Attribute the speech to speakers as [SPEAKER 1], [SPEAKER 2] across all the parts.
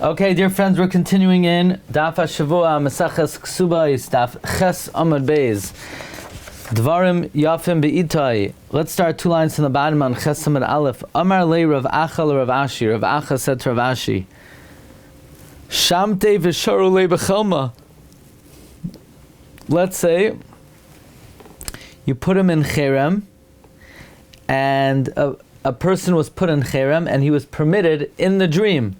[SPEAKER 1] Okay, dear friends, we're continuing in Daf Hashavua, Maseches Ksubais, Daf Ches Amud Beis. Dvarim Yafim Be'itai. Let's start 2 lines from the bottom on Ches Amud Aleph. Amar Le Rav Acha Rav Ashi. Rav Acha said to Rav Ashi, Shamte v'sharu le b'chelma. Let's say you put him in cherem, and a person was put in cherem, and he was permitted in the dream.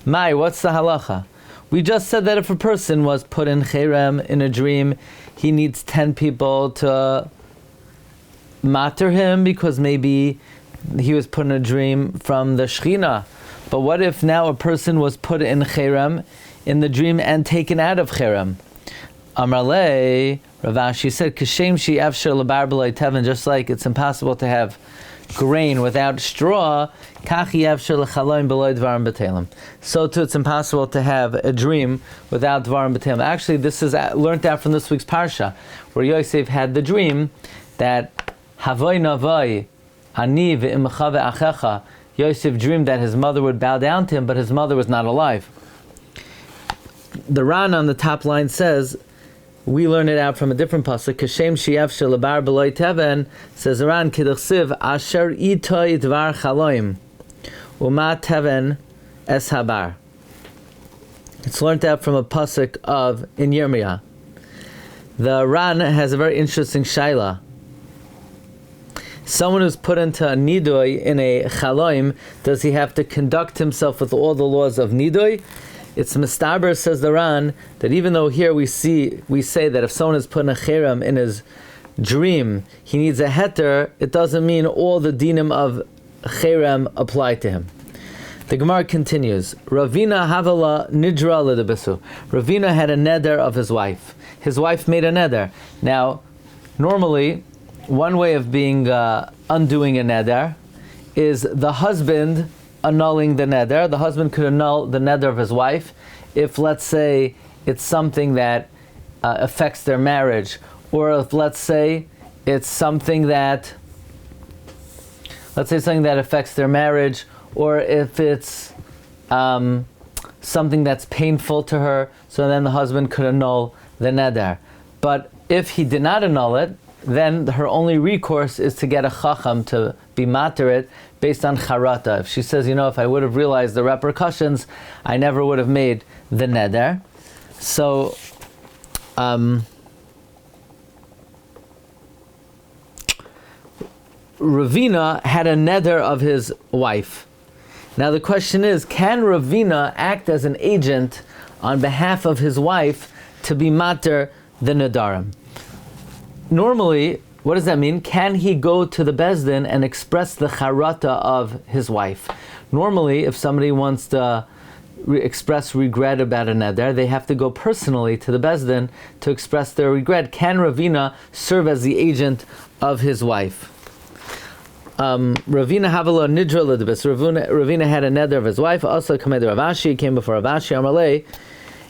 [SPEAKER 1] Mai, what's the halacha? We just said that if a person was put in cherem in a dream, he needs 10 people to matter him because maybe he was put in a dream from the Shechina. But what if now a person was put in cherem in the dream and taken out of cherem? Amar le, Rav Ashi said, Kashem shi efshar lebar b'lo teven, just like it's impossible to have grain without straw, kachi efshar lechalom b'lo dvarim b'telim. So too, it's impossible to have a dream without dvarim b'telim. Actually, this is learned out from this week's Parsha, where Yosef had the dream that Havoi navoi ani v'imcha ve'achecha. Yosef dreamed that his mother would bow down to him, but his mother was not alive. The Ran on the top line says, we learn it out from a different pasuk. Kashem she'efshar lebar b'lo teven, says Ran k'dechsiv asher itoi dvar chaloim u'ma teven es habar. It's learned out from a pasuk of in Yirmiyah. The Ran has a very interesting shaila. Someone who's put into a nidoy in a chaloim, does he have to conduct himself with all the laws of nidoy? It's mistaber, says the Ran, that even though here we say that if someone is put in a cherem in his dream, he needs a heter, it doesn't mean all the dinim of cherem apply to him. The Gemara continues, Ravina havala nidra l'debesu. Ravina had a neder of his wife. His wife made a neder. Now, normally, one way of being undoing a neder is the husband annulling the neder. The husband could annul the neder of his wife if, let's say, it's something that affects their marriage, or if, let's say, it's something that, affects their marriage, or if it's something that's painful to her, so then the husband could annul the neder. But if he did not annul it, then her only recourse is to get a chacham to be mater it based on charata. If she says, if I would have realized the repercussions, I never would have made the neder. So, Ravina had a neder of his wife. Now the question is, can Ravina act as an agent on behalf of his wife to be mater the nedarim? Normally, what does that mean? Can he go to the Bezdin and express the charata of his wife? Normally, if somebody wants to express regret about a neder, they have to go personally to the Bezdin to express their regret. Can Ravina serve as the agent of his wife? Ravina havala nidra l'debes. Ravina had a neder of his wife. Also, Kamed Rav Ashi came before Rav Ashi Amalei.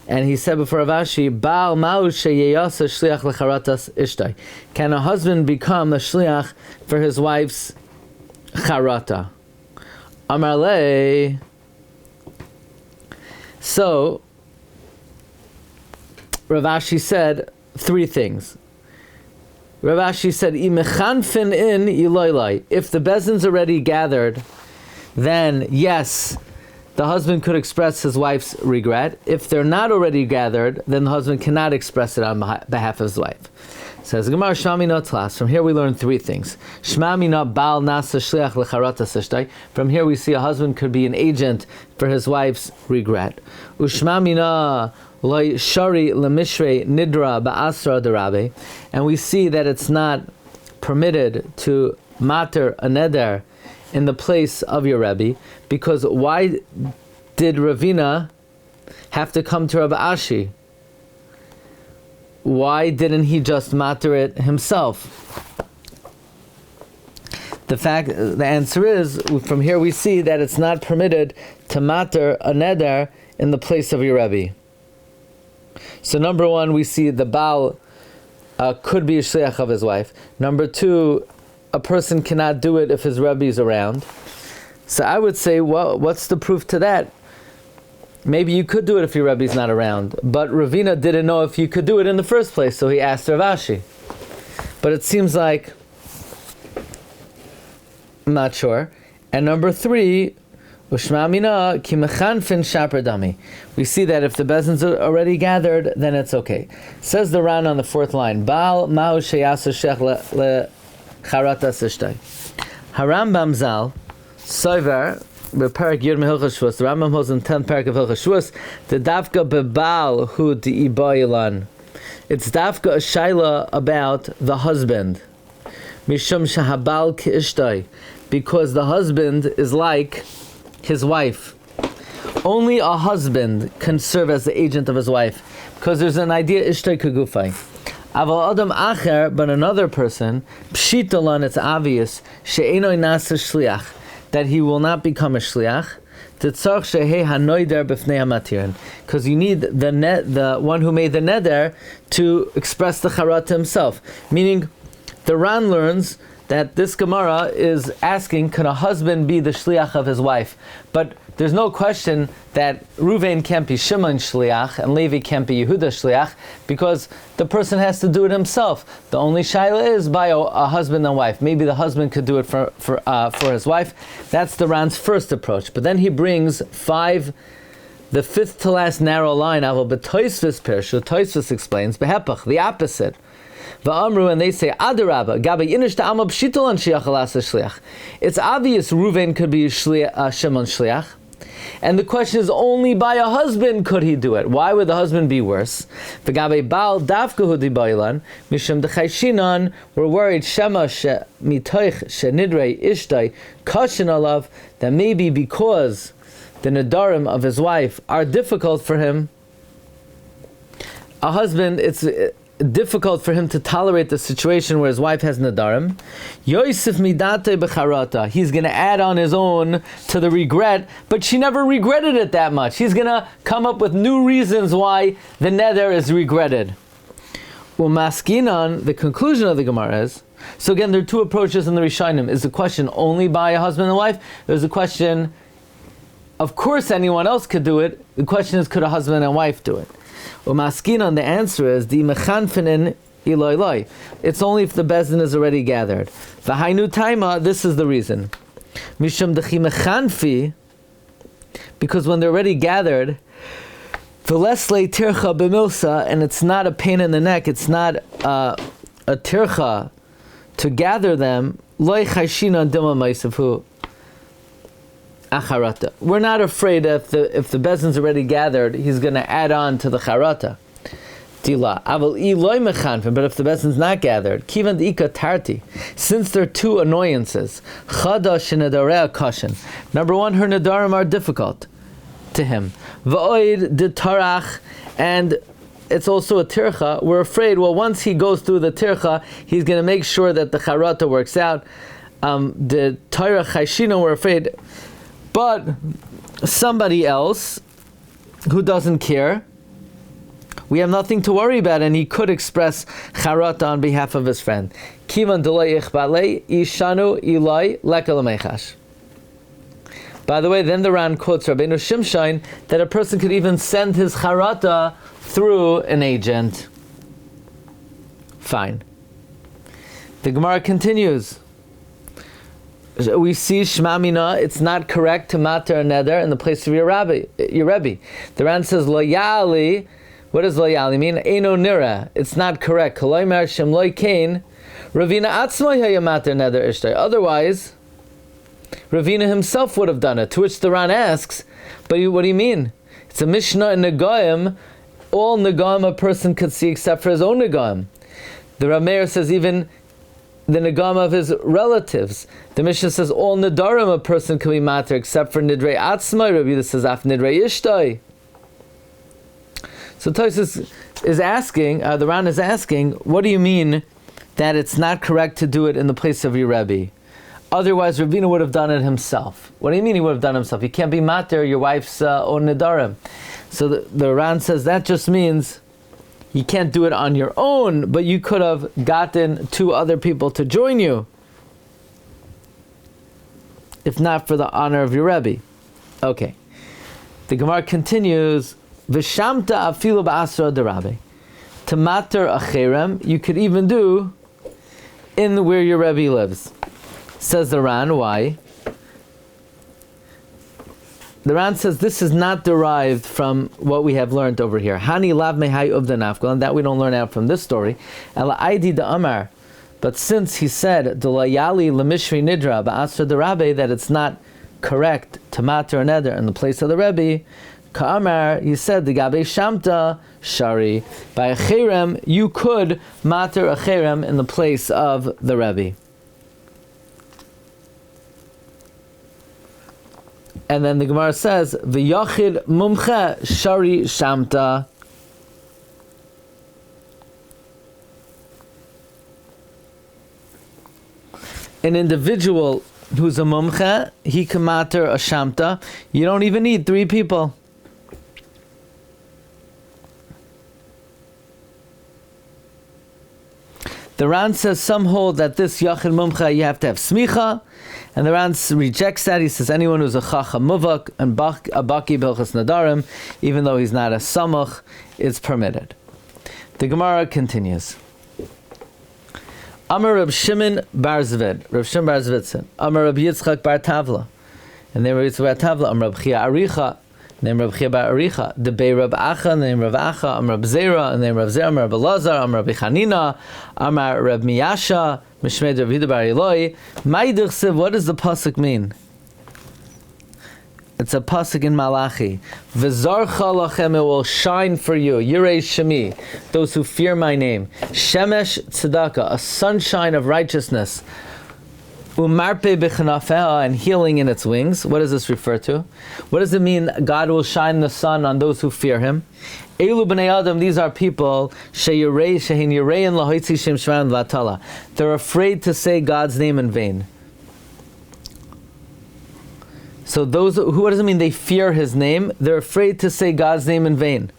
[SPEAKER 1] And he said before Rav Ashi, Baal ma'u sheyeyasa shliach lecharatas ishtai. Can a husband become a shliach for his wife's charata? Amar le. So, Rav Ashi said 3 things. Rav Ashi said, Imechanfin in iloilai. If the bezin's already gathered, then yes, the husband could express his wife's regret. If they're not already gathered, then the husband cannot express it on behalf of his wife. Says Gemara, Shmamina Tlas. From here we learn 3 things. Shmamina Baal Nasa Shliach Lecharata Sishtai. From here we see a husband could be an agent for his wife's regret. Ushmamina Loi Shari Lemishre Nidra Ba'asra Derabe. And we see that it's not permitted to mater a neder in the place of your Rebbe, because why did Ravina have to come to Rabbi Ashi? Why didn't he just mater it himself? The answer is, from here we see that it's not permitted to mater a neder in the place of your Rebbe. So number 1, we see the Baal could be a shliach of his wife. Number 2, a person cannot do it if his Rebbe is around. So I would say, well, what's the proof to that? maybe you could do it if your Rebbe's not around. But Ravina didn't know if you could do it in the first place, so he asked Rav Ashi. But it seems like, I'm not sure. And number 3, Ushma mina ki mechanfin shaper dami. We see that if the bezins are already gathered, then it's okay. Says the Ran on the 4th line, Baal ma'u sheyasa shech le charata sishtay. Harambam Zal, Soiver, Beparak Yud Mehilchas Shvus, the Rambam holds in 10th parak of Hilchas Shvus, the Dafka Bebal Hu Di'ibayilan. It's Dafka a Shaila about the husband. Mishum Shahabal Ki'ishtay. Because the husband is like his wife. Only a husband can serve as the agent of his wife. Because there's an idea, Ishtay Kagufay. Aval Adam Acher, but another person, Pshitalan, it's obvious, She'enoi Nasa Shliach, that he will not become a Shliach, Tetzarch Shehei HaNoider B'fnei HaMatirin, because you need the one who made the Neder to express the Charat himself. Meaning, the Ran learns that this Gemara is asking, can a husband be the shliach of his wife? But there's no question that Ruvain can't be Shimon shliach and Levi can't be Yehuda shliach, because the person has to do it himself. The only shaila is by a husband and wife. Maybe the husband could do it for his wife. That's the Ran's first approach. But then he brings 5, the 5th to last narrow line. Aval b'toisvis pirshu, Toisvis explains behepach, the opposite. Va'amru, and they say Adarabba, Gabi Inish Ta'ama Pshitolan Shiach Alasa Shliach. It's obvious Ruvain could be Shimon Shliach, and the question is only by a husband could he do it. Why would the husband be worse? V'Gabi Baal Dafka Hudi Bailan Mishum Dechayshinan. We're worried Shema She Mitoich She Nidrei Ishtay Kashin Alav, that maybe because the Nedarim of his wife are difficult for him, a husband, it's difficult for him to tolerate the situation where his wife has Nedarim. Yosef midate b'charata. He's going to add on his own to the regret, but she never regretted it that much. He's going to come up with new reasons why the neder is regretted. Umaskinan, the conclusion of the Gemara is, so again, there are 2 approaches in the Rishonim. Is the question only by a husband and wife? There's a question, of course anyone else could do it. The question is, could a husband and wife do it? Umaskinan, the answer is the mechanfinin iloiloi. It's only if the bezin is already gathered. V'hainu taima, this is the reason. Mishum dechi mechanfi, because when they're already gathered, v'lesle tircha b'milsa, and it's not a pain in the neck, it's not a tircha to gather them. Loi chayshinan dima maisafu. Acharata. We're not afraid that if the bezin's already gathered, he's going to add on to the charata. Tila. Aval iloi mechanfin. But if the bezin's not gathered, kivan ika tarti. Since there are 2 annoyances, chadash and nedarim kashin. Number 1, her nedarim are difficult to him. Va'oid de tarach, and it's also a tircha. We're afraid, well, once he goes through the tircha, he's going to make sure that the charata works out. The Torah chayshina, we're afraid. But somebody else who doesn't care, we have nothing to worry about, and he could express charata on behalf of his friend. Kivan delay ichbalei ishanu ilai lekalamechash. By the way, then the Ran quotes Rabbeinu Shimshon that a person could even send his charata through an agent. Fine. The Gemara continues. We see Shema Mina, it's not correct to mater a neder in the place of your Rebbe. The Ran says, Lo Ya'ali. What does Lo Ya'ali mean? Eino Nira. It's not correct. Koloimer Shem Loi Kain. Ravina Atzma Haya mater neder ishtay. Otherwise, Ravina himself would have done it. To which the Ran asks, but what do you mean? It's a Mishnah in Negoim. All Negoim a person could see except for his own Negoim. The Rabbi Meir says even the Negam of his relatives. The Mishnah says all Nedarim a person can be mater except for Nidrei Atzmai. Rabbi Yehuda says Af Nidrei Ishtay. So Tosis is asking, the Ran is asking, what do you mean that it's not correct to do it in the place of your Rebbe? Otherwise, Ravina would have done it himself. What do you mean he would have done it himself? He can't be mater your wife's own Nedarim. So the Ran says that just means you can't do it on your own, but you could have gotten 2 other people to join you, if not for the honor of your Rebbe. Okay. The Gemara continues, V'shamta afilu ba'asra derabe. To matter a cherem, you could even do in where your Rebbe lives. Says the Ran, why? The Ran says this is not derived from what we have learned over here. Hani lav mehai of the nafkal, and that we don't learn out from this story. Ela aidi da amar. But since he said, D'layali lemishri nidra ba'asra derabe, that it's not correct to matter an eder in the place of the Rebbe, Ka'amar, he said, the Gabe Shamta Shari. By a cherem, you could matter a cherem in the place of the Rebbe. And then the Gemara says, V'yachid mumche Shari Shamta. An individual who's a mumche, he can matter a shamta. You don't even need 3 people. The Ran says some hold that this yachid mumcha you have to have smicha, and the Ran rejects that. He says anyone who's a chacham muvak and a baki bilchas nedarim, even though he's not a samach, is permitted. The Gemara continues. Amar Reb Shimon bar Zvid. Reb Shimon bar Zvid said, Amar Reb Yitzchak bar Tavla. And then Reb Yitzchak bar Tavla, Amar Reb Chia Aricha. Name Reb Chia bar Aricha. Debei Reb Acha, name Reb Acha. Amar Reb Zera, and name Reb Zera. Amar Reb Elazar, Amar Reb Chanina. Amar Reb Miyasha, Mishmed Reb Yehuda bar Eloi. Ma'idich Siv, what does the pasuk mean? It's a pasuk in Malachi. V'zarcha lachem, it will shine for you. Yirei Shemi, those who fear my name. Shemesh tzedakah, a sunshine of righteousness. Umarpe b'chanafeha, and healing in its wings. What does this refer to? What does it mean God will shine the sun on those who fear Him? Elu b'nei adam, these are people, sheyirei shehin yirein lahoitzi shem shvan v'atala. They're afraid to say God's name in vain. So those, what does it mean they fear His name? They're afraid to say God's name in vain.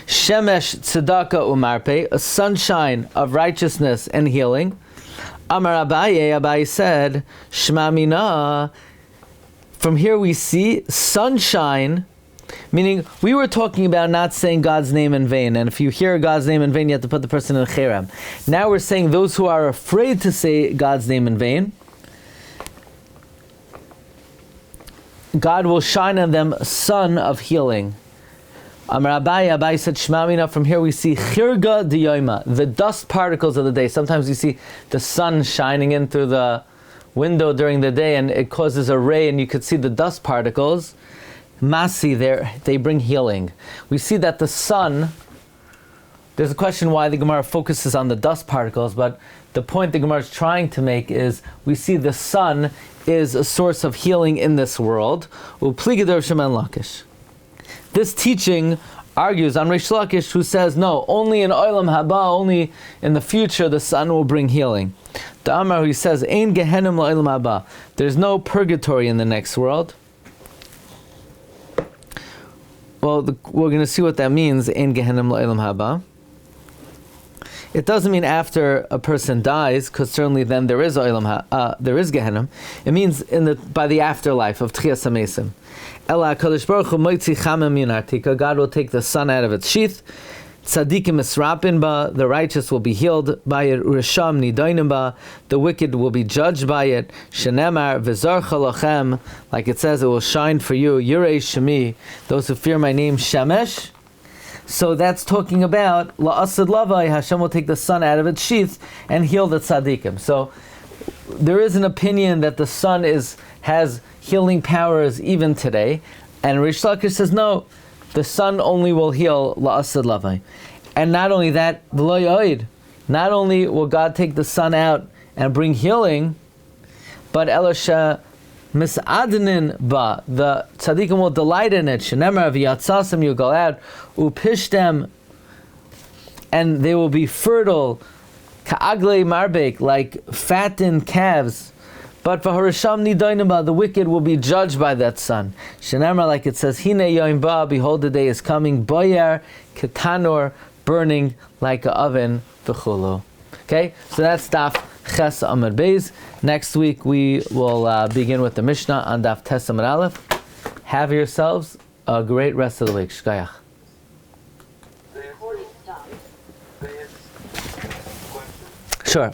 [SPEAKER 1] Shemesh tzedakah umarpe, a sunshine of righteousness and healing. Amar Abaye said, Shema mina. From here we see sunshine, meaning we were talking about not saying God's name in vain, and if you hear God's name in vain, you have to put the person in cherem. Now we're saying those who are afraid to say God's name in vain, God will shine on them a sun of healing. Amar Abaye said, Shema mina. From here we see chirga diyoima, the dust particles of the day. Sometimes you see the sun shining in through the window during the day, and it causes a ray, and you could see the dust particles. Masi, they bring healing. We see that the sun, there's a question why the Gemara focuses on the dust particles, but the point the Gemara is trying to make is we see the sun is a source of healing in this world. This teaching argues on Reish Lakish, who says, no, only in Olam Haba, only in the future, the sun will bring healing. The Amar, who says, Ein Gehenim La'olam Haba, there's no purgatory in the next world. Well, we're going to see what that means, Ein Gehenim La'olam Haba. It doesn't mean after a person dies, because certainly then there is there is Gehenim. It means by the afterlife of Tchias HaMesim. Ela HaKadosh Baruch Hu moitzi chamem min artika. God will take the sun out of its sheath. Tzadikim esrapin ba. The righteous will be healed by it. Uresham nidainim ba. The wicked will be judged by it. Shenemar v'zarcha lachem. Like it says, it will shine for you. Yirei Shemi. Those who fear my name. Shemesh. So that's talking about la'asad lavai. Hashem will take the sun out of its sheath and heal the tzadikim. So there is an opinion that the sun has healing powers even today, and Reish Lakish says no, the sun only will heal la'asad lavai. And not only that, v'lo yoid, not only will God take the sun out and bring healing, but elasha mis'adnin ba, the tzaddikim will delight in it. Shenemar v'yatzasem, you go out, upishtem, and they will be fertile, ka'aglei marbek, like fattened calves. But for harisham nidainim ba, the wicked will be judged by that sun. Shenemar, like it says, hine yoim ba, behold the day is coming, boyar ketanor, burning like an oven, v'chulu. Okay, so that's Daf Ches Amud Beis. Next week we will begin with the Mishnah on Daf Tes Amud Aleph. Have yourselves a great rest of the week. Shkayach. Sure.